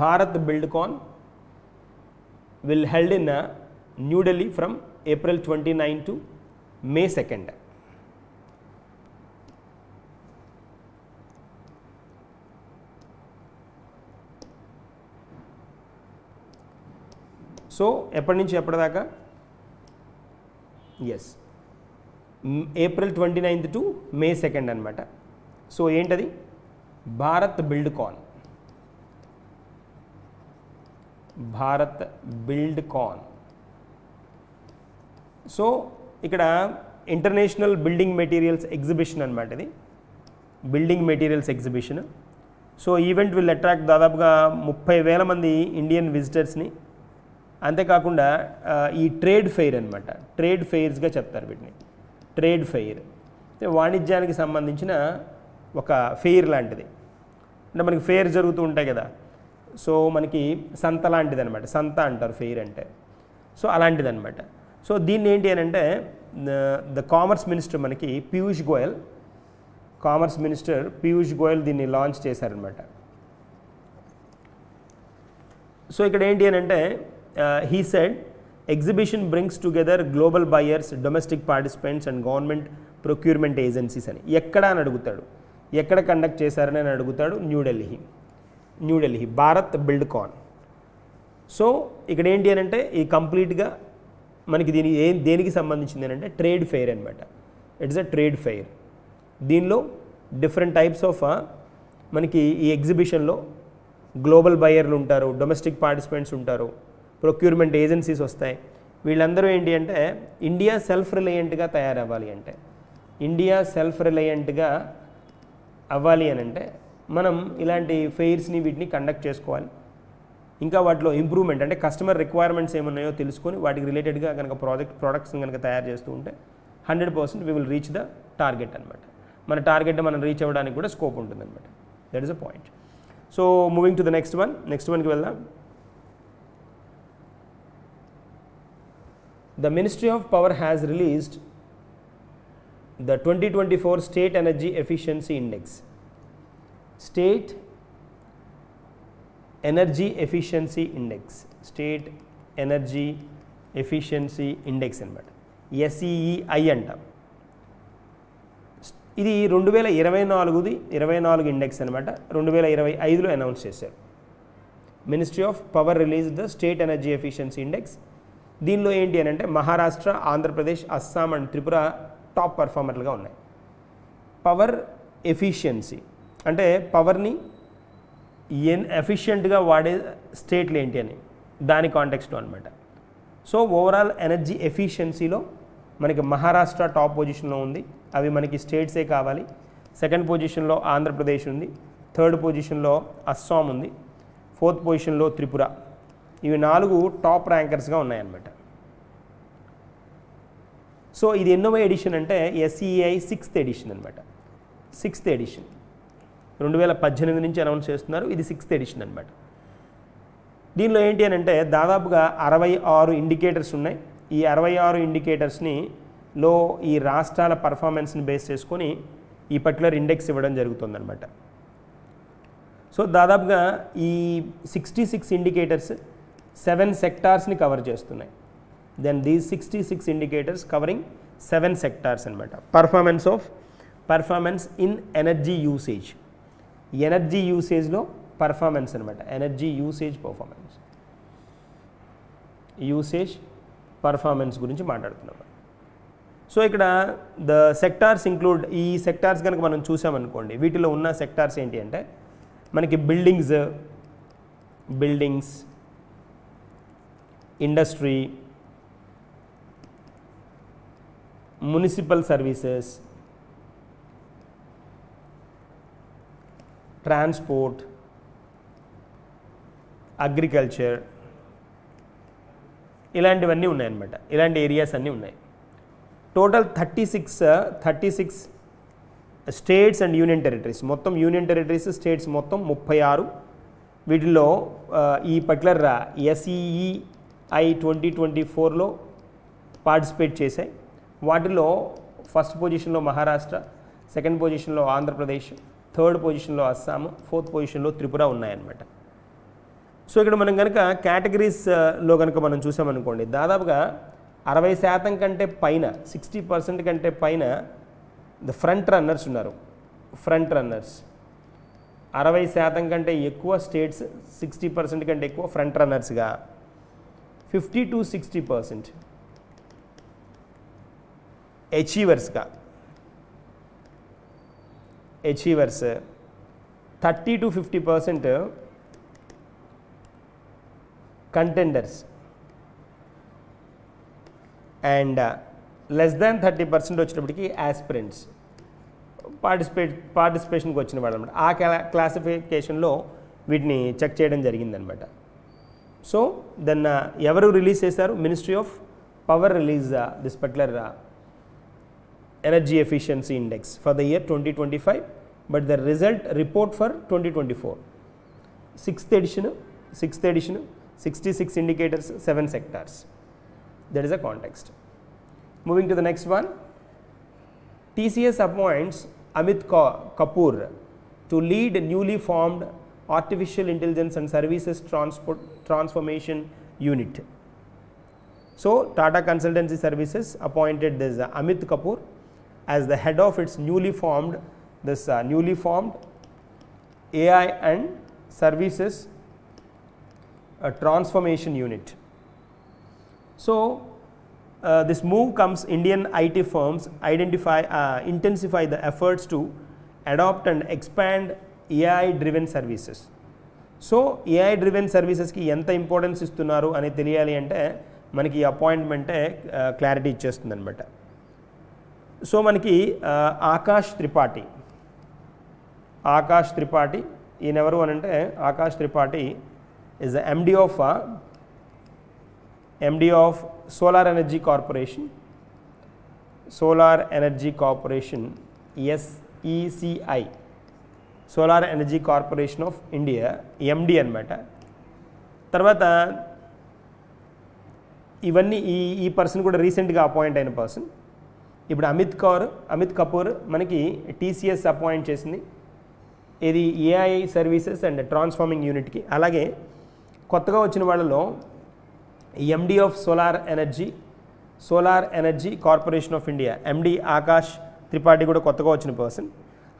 A: Bharat Buildcon will held in New Delhi from April 29 to May 2nd. So ఎప్పటి నుంచి ఎప్పటిదాకా? Yes, April 29th to May 2nd అనమాట. సో ఏంటది? భారత్ బిల్డ్కాన్. భారత్ బిల్డ్కాన్. సో ఇక్కడ ఇంటర్నేషనల్ బిల్డింగ్ మెటీరియల్స్ ఎగ్జిబిషన్ అనమాట. ఇది building materials exhibition. So event will attract దాదాపుగా 30,000 మంది ఇండియన్ విజిటర్స్ని. అంతేకాకుండా ఈ ట్రేడ్ ఫెయిర్ అనమాట, ట్రేడ్ ఫెయిర్స్గా చెప్తారు వీటిని. ట్రేడ్ ఫెయిర్ వాణిజ్యానికి సంబంధించిన ఒక ఫెయిర్ లాంటిది. అంటే మనకి ఫెయిర్ జరుగుతూ ఉంటాయి కదా, సో మనకి సంత లాంటిది అనమాట. సంత అంటారు ఫెయిర్ అంటే. సో అలాంటిది అనమాట. సో దీన్ని ఏంటి అని అంటే ద కామర్స్ మినిస్టర్ మనకి పీయూష్ గోయల్, కామర్స్ మినిస్టర్ పీయూష్ గోయల్ దీన్ని లాంచ్ చేశారనమాట. సో ఇక్కడ ఏంటి అని అంటే he said exhibition brings together global buyers, domestic participants and government procurement agencies అని. ఎక్కడ అని అడుగుతాడు, ఎక్కడ కండక్ట్ చేశారని అని అడుగుతాడు. న్యూఢిల్లీ భారత్ బిల్డ్కాన్. సో ఇక్కడ ఏంటి అని అంటే ఈ కంప్లీట్గా మనకి దేనికి సంబంధించింది అని అంటే ట్రేడ్ ఫెయిర్ అనమాట. It's a trade fair. దీనిలో డిఫరెంట్ టైప్స్ ఆఫ్ మనకి ఈ ఎగ్జిబిషన్లో గ్లోబల్ బయర్లు ఉంటారు, డొమెస్టిక్ పార్టిసిపెంట్స్ ఉంటారు, ప్రొక్యూర్మెంట్ ఏజెన్సీస్ వస్తాయి. వీళ్ళందరూ ఏంటి అంటే ఇండియా సెల్ఫ్ రిలయంట్గా తయారవ్వాలి అంటే, ఇండియా సెల్ఫ్ రిలయంట్గా అవ్వాలి అని అంటే మనం ఇలాంటి ఫెయిర్స్ని వీటిని కండక్ట్ చేసుకోవాలి. ఇంకా వాటిలో ఇంప్రూవ్మెంట్ అంటే కస్టమర్ రిక్వైర్మెంట్స్ ఏమున్నాయో తెలుసుకొని వాటికి రిలేటెడ్గా కనుక ప్రొడక్ట్స్ని కనుక తయారు చేస్తూ ఉంటే 100% we will reach the target అనమాట. మన టార్గెట్ మనం రీచ్ అవ్వడానికి కూడా స్కోప్ ఉంటుంది అనమాట. That is a point. So moving to the next వన్కి వెళ్దాం. The Ministry of Power has released the 2024 State Energy Efficiency Index. State Energy Efficiency Index. State Energy Efficiency Index అనమాట. SEEI అంటాం. ఇది 2024 ఇండెక్స్ అనమాట. 2025లో అనౌన్స్ చేశారు. Ministry of power release the state energy efficiency index. దీనిలో ఏంటి అని అంటే మహారాష్ట్ర, ఆంధ్రప్రదేశ్, అస్సాం అండ్ త్రిపుర టాప్ పర్ఫార్మర్లుగా ఉన్నాయి. పవర్ ఎఫిషియన్సీ అంటే పవర్ని ఎఫిషియెంట్గా వాడే స్టేట్లు ఏంటి అని దాని కాంటెక్స్ట్లో అనమాట. సో ఓవరాల్ ఎనర్జీ ఎఫిషియన్సీలో మనకి మహారాష్ట్ర టాప్ పొజిషన్లో ఉంది. అవి మనకి స్టేట్సే కావాలి. సెకండ్ పొజిషన్లో ఆంధ్రప్రదేశ్ ఉంది. థర్డ్ పొజిషన్లో అస్సాం ఉంది. ఫోర్త్ పొజిషన్లో త్రిపుర. ఇవి 4 టాప్ ర్యాంకర్స్గా ఉన్నాయన్నమాట. సో ఇది ఎన్నో ఎడిషన్ అంటే SEEI 6th ఎడిషన్ అనమాట. 6th ఎడిషన్ 2018 నుంచి అనౌన్స్ చేస్తున్నారు. ఇది 6th ఎడిషన్ అనమాట. దీనిలో ఏంటి అని అంటే దాదాపుగా 66 ఇండికేటర్స్ ఉన్నాయి. ఈ 66 ఇండికేటర్స్ని ఈ రాష్ట్రాల పర్ఫార్మెన్స్ని బేస్ చేసుకొని ఈ పర్టికులర్ ఇండెక్స్ ఇవ్వడం జరుగుతుందన్నమాట. సో దాదాపుగా ఈ 66 ఇండికేటర్స్ 7 సెక్టార్స్ని కవర్ చేస్తున్నాయి. Then these 66 indicators covering 7 sectors అనమాట. Performance in energy usage. Energy యూసేజ్లో పర్ఫార్మెన్స్ అనమాట. Energy usage performance. Usage performance గురించి మాట్లాడుతున్నాం. సో ఇక్కడ ద సెక్టార్స్ ఇంక్లూడ్, ఈ సెక్టార్స్ కనుక మనం చూసామనుకోండి, వీటిలో ఉన్న సెక్టార్స్ ఏంటి అంటే మనకి buildings, industry, municipal services, transport, agriculture, ఇలాంటివన్నీ ఉన్నాయన్నమాట. ఇలాంటి ఏరియాస్ అన్నీ ఉన్నాయి. Total 36 states and union territories, మొత్తం యూనియన్ టెరిటరీస్ స్టేట్స్ మొత్తం 36. వీటిల్లో ఈ పర్టికులర్ SEEI 2024లో పార్టిసిపేట్ చేశాయి. వాటిలో ఫస్ట్ పొజిషన్లో మహారాష్ట్ర, సెకండ్ పొజిషన్లో ఆంధ్రప్రదేశ్, థర్డ్ పొజిషన్లో అస్సాం, ఫోర్త్ పొజిషన్లో త్రిపుర ఉన్నాయన్నమాట. సో ఇక్కడ మనం కనుక కేటగిరీస్లో కనుక మనం చూసామనుకోండి, దాదాపుగా 60% కంటే పైన, 60% కంటే పైన ద ఫ్రంట్ రన్నర్స్ ఉన్నారు. ఫ్రంట్ రన్నర్స్ 60% కంటే ఎక్కువ స్టేట్స్, 60% కంటే ఎక్కువ ఫ్రంట్ రన్నర్స్గా, 50 to 60% అచీవర్స్గా, 30 to 50% contenders and less than 30% వచ్చేటప్పటికి యాస్పిరెంట్స్, పార్టిసిపేషన్కి వచ్చిన వాళ్ళు అనమాట. ఆ క్లాసిఫికేషన్లో వీటిని చెక్ చేయడం జరిగిందనమాట. సో దెన్ ఎవరు రిలీజ్ చేశారు? Ministry of power release this particular energy efficiency index for the year 2025, but the result report for 2024. 6th edition, 66 indicators, 7 sectors. That is a context. Moving to the next one, TCS appoints Amit Kapoor to lead newly formed Artificial Intelligence and Services Transformation Unit. So Tata Consultancy Services appointed this Amit Kapoor as the head of its newly formed AI and Services Transformation Unit. So this move comes Indian IT firms intensify the efforts to adopt and expand AI driven services. So AI driven services ki enta importance istunnaru ani teliyali ante manaki appointment clarity ichchestundi annamata. So manaki Akash Tripathi ఈయన ఎవరు అని అంటే Akash Tripathi is the MD of Solar Energy Corporation, SECI, Solar Energy Corporation of India, MD అనమాట. తర్వాత ఇవన్నీ ఈ పర్సన్ కూడా రీసెంట్గా అపాయింట్ అయిన పర్సన్. ఇప్పుడు అమిత్ కపూర్ మనకి TCS అపాయింట్ చేసింది. ఇది AI సర్వీసెస్ అండ్ ట్రాన్స్ఫార్మింగ్ యూనిట్కి. అలాగే కొత్తగా వచ్చిన వాళ్ళలో MD of solar energy corporation of India, MD Akash Tripathi కూడా కొత్తగా వచ్చిన పర్సన్.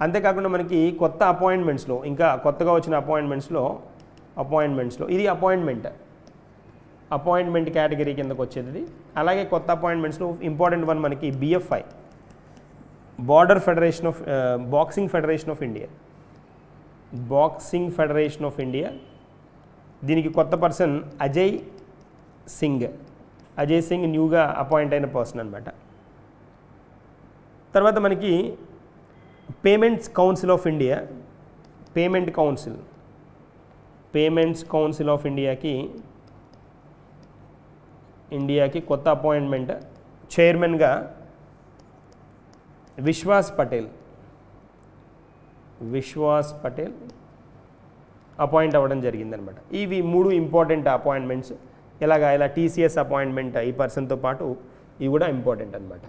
A: అంతేకాకుండా మనకి కొత్త అపాయింట్మెంట్స్లో, ఇంకా కొత్తగా వచ్చిన అపాయింట్మెంట్స్లో ఇది అపాయింట్మెంట్ కేటగిరీ కిందకు వచ్చేది. అలాగే కొత్త అపాయింట్మెంట్స్లో ఇంపార్టెంట్ వన్ మనకి BFI, boxing federation of India. దీనికి కొత్త పర్సన్ అజయ్ సింగ్ న్యూగా అపాయింట్ అయిన పర్సన్ అనమాట. తర్వాత మనకి పేమెంట్స్ కౌన్సిల్ ఆఫ్ ఇండియాకి కొత్త అపాయింట్మెంట్, చైర్మన్గా విశ్వాస్ పటేల్ అపాయింట్ అవ్వడం జరిగిందనమాట. ఇవి 3 ఇంపార్టెంట్ అపాయింట్మెంట్స్. ఇలా TCS అపాయింట్మెంట్ ఈ పర్సన్తో పాటు ఇవి కూడా ఇంపార్టెంట్ అనమాట.